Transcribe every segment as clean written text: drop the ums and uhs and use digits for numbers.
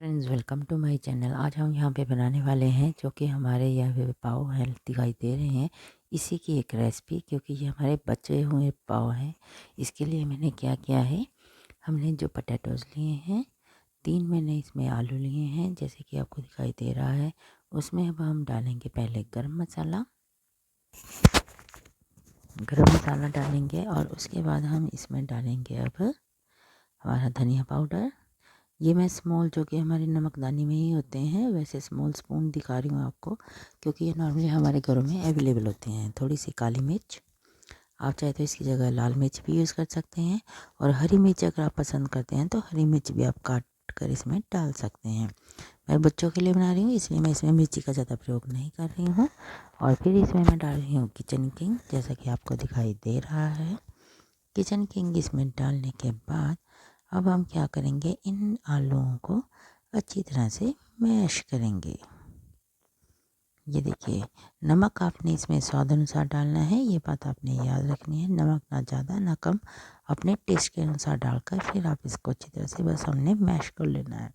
Friends, welcome to my channel. आज हम यहाँ पे बनाने वाले हैं जो कि हमारे यहाँ पे पाव हेल्थ दिखाई दे रहे हैं, इसी की एक रेसिपी। क्योंकि ये हमारे बचे हुए पाव हैं। इसके लिए मैंने क्या किया है, हमने जो पोटैटोज़ लिए हैं 3, मैंने इसमें आलू लिए हैं जैसे कि आपको दिखाई दे रहा है। उसमें अब हम डालेंगे पहले गरम मसाला डालेंगे, और उसके बाद हम इसमें डालेंगे अब हमारा धनिया पाउडर। ये मैं स्मॉल, जो कि हमारी नमकदानी में ही होते हैं, वैसे स्मॉल स्पून दिखा रही हूँ आपको, क्योंकि ये नॉर्मली हमारे घरों में अवेलेबल होते हैं। थोड़ी सी काली मिर्च, आप चाहे तो इसकी जगह लाल मिर्च भी यूज़ कर सकते हैं, और हरी मिर्च अगर आप पसंद करते हैं तो हरी मिर्च भी आप काट कर इसमें डाल सकते हैं। मैं बच्चों के लिए बना रही हूँ, इसलिए मैं इसमें मिर्ची का ज़्यादा प्रयोग नहीं कर रही हूँ। और फिर इसमें मैं डाल रही हूँ किचन किंग, जैसा कि आपको दिखाई दे रहा है। किचन किंग इसमें डालने के बाद अब हम क्या करेंगे, इन आलूओं को अच्छी तरह से मैश करेंगे। ये देखिए, नमक आपने इसमें स्वाद अनुसार डालना है, ये बात आपने याद रखनी है। नमक ना ज़्यादा ना कम, अपने टेस्ट के अनुसार डालकर फिर आप इसको अच्छी तरह से बस हमने मैश कर लेना है।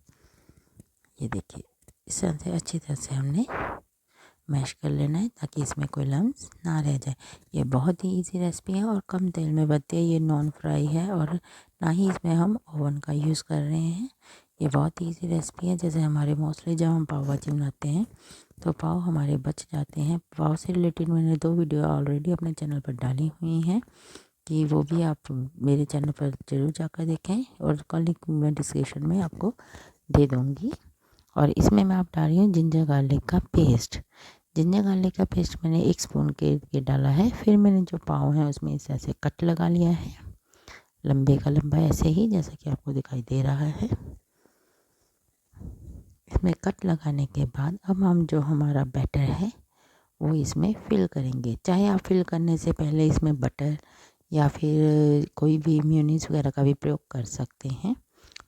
ये देखिए, इस तरह से अच्छी तरह से हमने मैश कर लेना है ताकि इसमें कोई लम्स ना रह जाए। ये बहुत ही इजी रेसिपी है और कम तेल में बनती है। ये नॉन फ्राई है और ना ही इसमें हम ओवन का यूज़ कर रहे हैं। ये बहुत ही इजी रेसिपी है। जैसे हमारे मोस्टली जब हम पाव भाजी बनाते हैं तो पाव हमारे बच जाते हैं। पाव से रिलेटेड मैंने 2 वीडियो ऑलरेडी अपने चैनल पर डाली हुई हैं, कि वो भी आप मेरे चैनल पर ज़रूर जाकर देखें, और उसका लिंक मैं डिस्क्रिप्शन में आपको दे दूँगी। और इसमें मैं आप डाल रही हूँ जिंजर गार्लिक का पेस्ट। जिंजर गार्लिक का पेस्ट मैंने 1 स्पून के डाला है। फिर मैंने जो पाव है उसमें इस ऐसे कट लगा लिया है, लंबे का लंबा, ऐसे ही जैसा कि आपको दिखाई दे रहा है। इसमें कट लगाने के बाद अब हम जो हमारा बैटर है वो इसमें फिल करेंगे। चाहे आप फिल करने से पहले इसमें बटर या फिर कोई भी मेयोनीज़ वगैरह का भी प्रयोग कर सकते हैं,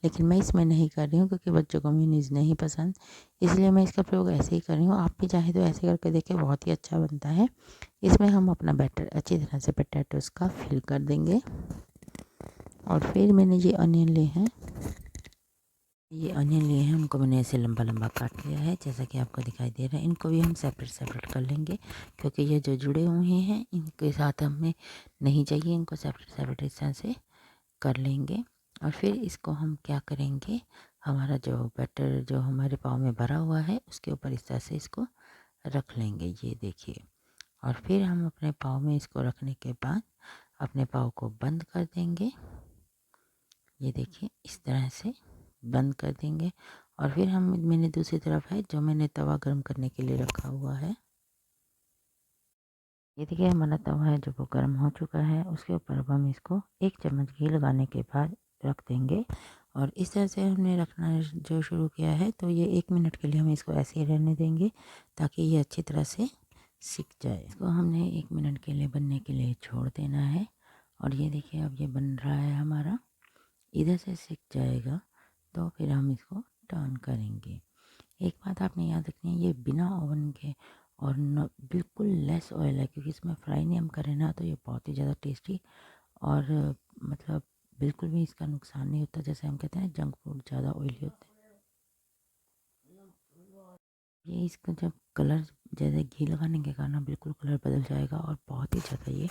लेकिन मैं इसमें नहीं कर रही हूँ क्योंकि बच्चों को मेयोनीज़ नहीं पसंद, इसलिए मैं इसका प्रयोग ऐसे ही कर रही हूँ। आप भी चाहे तो ऐसे करके देखें, बहुत ही अच्छा बनता है। इसमें हम अपना बैटर अच्छी तरह से पोटैटोज़ का फिल कर देंगे। और फिर मैंने ये अनियन लिए हैं, उनको मैंने ऐसे लंबा लंबा काट लिया है जैसा कि आपको दिखाई दे रहा है। इनको भी हम सेपरेट कर लेंगे, क्योंकि ये जो जुड़े हुए हैं इनके साथ हमें नहीं चाहिए। इनको सेपरेट इस तरह से कर लेंगे। और फिर इसको हम क्या करेंगे, हमारा जो बैटर जो हमारे पाव में भरा हुआ है उसके ऊपर इस तरह से इसको रख लेंगे। ये देखिए, और फिर हम अपने पाव में इसको रखने के बाद अपने पाव को बंद कर देंगे। ये देखिए, इस तरह से बंद कर देंगे। और फिर मैंने दूसरी तरफ है जो मैंने तवा गर्म करने के लिए रखा हुआ है। ये देखिए, हमारा तवा है जो वो गर्म हो चुका है। उसके ऊपर अब हम इसको 1 चम्मच घी लगाने के बाद रख देंगे। और इस तरह से हमने रखना जो शुरू किया है, तो ये 1 मिनट के लिए हम इसको ऐसे ही रहने देंगे ताकि ये अच्छी तरह से सिक जाए। इसको हमने 1 मिनट के लिए बनने के लिए छोड़ देना है। और ये देखिए, अब ये बन रहा है हमारा, इधर से सिक जाएगा तो फिर हम इसको टर्न करेंगे। एक बात आपने याद रखनी है, ये बिना ओवन के और न बिल्कुल लेस ऑयल है, क्योंकि इसमें फ्राई नहीं हम करें ना, तो ये बहुत ही ज़्यादा टेस्टी और मतलब बिल्कुल भी इसका नुकसान नहीं होता। जैसे हम कहते हैं जंक फूड ज़्यादा ऑयली होते हैं, ये इसका जब कलर ज़्यादा घी लगाने के कारण बिल्कुल कलर बदल जाएगा और बहुत ही ज़्यादा ये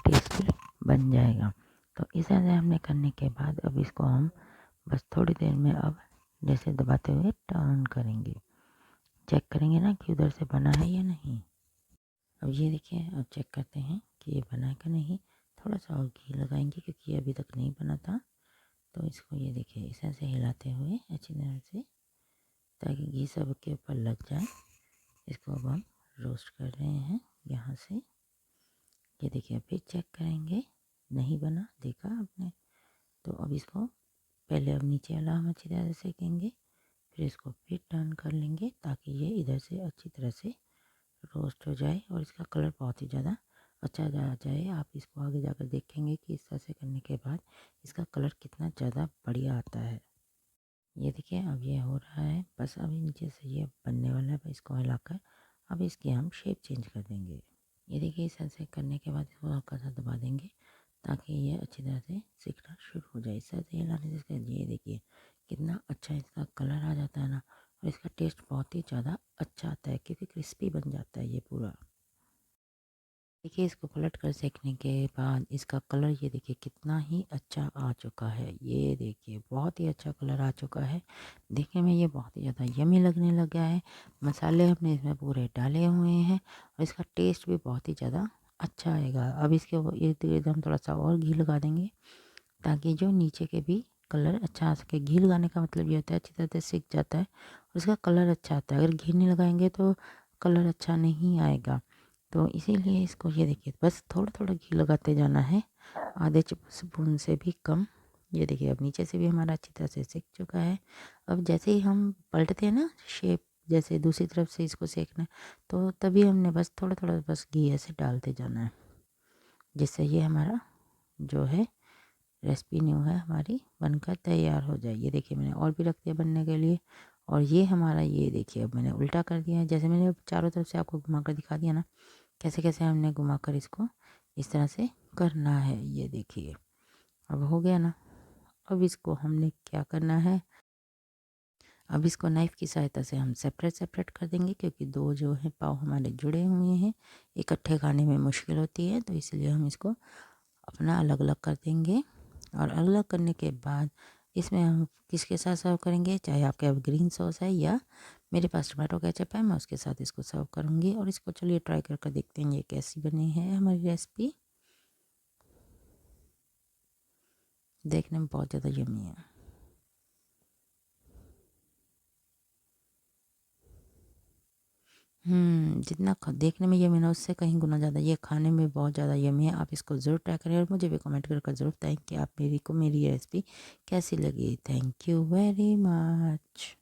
टेस्टी बन जाएगा। तो इस तरह से हमने करने के बाद अब इसको हम बस थोड़ी देर में अब जैसे दबाते हुए टर्न करेंगे। चेक करेंगे ना कि उधर से बना है या नहीं। अब ये देखिए, अब चेक करते हैं कि ये बना है कि नहीं। थोड़ा सा और घी लगाएंगे क्योंकि ये अभी तक नहीं बना था। तो इसको ये देखिए, इस तरह से हिलाते हुए अच्छी तरह से, ताकि घी सब के ऊपर लग जाए। इसको अब हम रोस्ट कर रहे हैं यहाँ से। ये देखिए, फिर चेक करेंगे, नहीं बना, देखा आपने। तो अब इसको पहले अब नीचे वाला हम अच्छी तरह से सेकेंगे, फिर इसको फिर टर्न कर लेंगे ताकि ये इधर से अच्छी तरह से रोस्ट हो जाए और इसका कलर बहुत ही ज़्यादा अच्छा आ जाए। आप इसको आगे जाकर देखेंगे कि इस तरह से करने के बाद इसका कलर कितना ज़्यादा बढ़िया आता है। ये देखिए, अब ये हो रहा है, बस अभी नीचे से ये बनने वाला है। इसको हिलाकर अब इसकी हम शेप चेंज कर देंगे। ये देखिए, इस तरह से करने के बाद इसको हल्का सा दबा देंगे ताकि ये अच्छी तरह से सिकना शुरू हो जाए। इस तरह से हिलाने से ये देखिए कितना अच्छा इसका कलर आ जाता है ना, और इसका टेस्ट बहुत ही ज़्यादा अच्छा आता है क्योंकि क्रिस्पी बन जाता है ये पूरा। देखिए इसको पलट कर सेकने के बाद इसका कलर ये देखिए कितना ही अच्छा आ चुका है। ये देखिए बहुत ही अच्छा कलर आ चुका है। देखने में ये बहुत ही ज़्यादा यमी लगने लग गया है। मसाले हमने इसमें पूरे डाले हुए हैं और इसका टेस्ट भी बहुत ही ज़्यादा अच्छा आएगा। अब इसके इर्द गिर्द हम थोड़ा सा और घी लगा देंगे ताकि जो नीचे के भी कलर अच्छा आ सके। घी लगाने का मतलब ये होता है अच्छी तरह से सिक जाता है और इसका कलर अच्छा आता है। अगर घी नहीं लगाएंगे तो कलर अच्छा नहीं आएगा। तो इसीलिए इसको ये देखिए बस थोड़ा थोड़ा घी लगाते जाना है, आधे स्पून से भी कम। ये देखिए अब नीचे से भी हमारा अच्छी तरह से सिक चुका है। अब जैसे ही हम पलटते हैं ना शेप, जैसे दूसरी तरफ से इसको सेकना है, तो तभी हमने बस थोड़ा थोड़ा बस घी ऐसे डालते जाना है, जिससे ये हमारा जो है रेसिपी न्यू है हमारी बनकर तैयार हो जाए। ये देखिए मैंने और भी रख दिया बनने के लिए, और ये हमारा ये देखिए अब मैंने उल्टा कर दिया है। जैसे मैंने अब चारों तरफ से आपको घुमा कर दिखा दिया ना कैसे कैसे हमने घुमा कर इसको इस तरह से करना है। ये देखिए अब हो गया ना। अब इसको हमने क्या करना है, अब इसको नाइफ़ की सहायता से हम सेपरेट सेपरेट कर देंगे क्योंकि दो जो है पाव हमारे जुड़े हुए हैं, इकट्ठे खाने में मुश्किल होती है, तो इसलिए हम इसको अपना अलग अलग कर देंगे। और अलग अलग करने के बाद इसमें हम किसके साथ सर्व करेंगे, चाहे आपके पास ग्रीन सॉस है या मेरे पास टमाटो केचप है, मैं उसके साथ इसको सर्व करूँगी। और इसको चलिए ट्राई करके देखते हैं ये कैसी बनी है हमारी रेसिपी। देखने में बहुत ज़्यादा यम्मी है। जितना देखने में यम्मी ना उससे कहीं गुना ज़्यादा ये खाने में बहुत ज़्यादा यम्मी है। आप इसको ज़रूर ट्राई करें और मुझे भी कमेंट कर ज़रूर बताएं कि आप मेरी रेसिपी कैसी लगी। Thank you very much.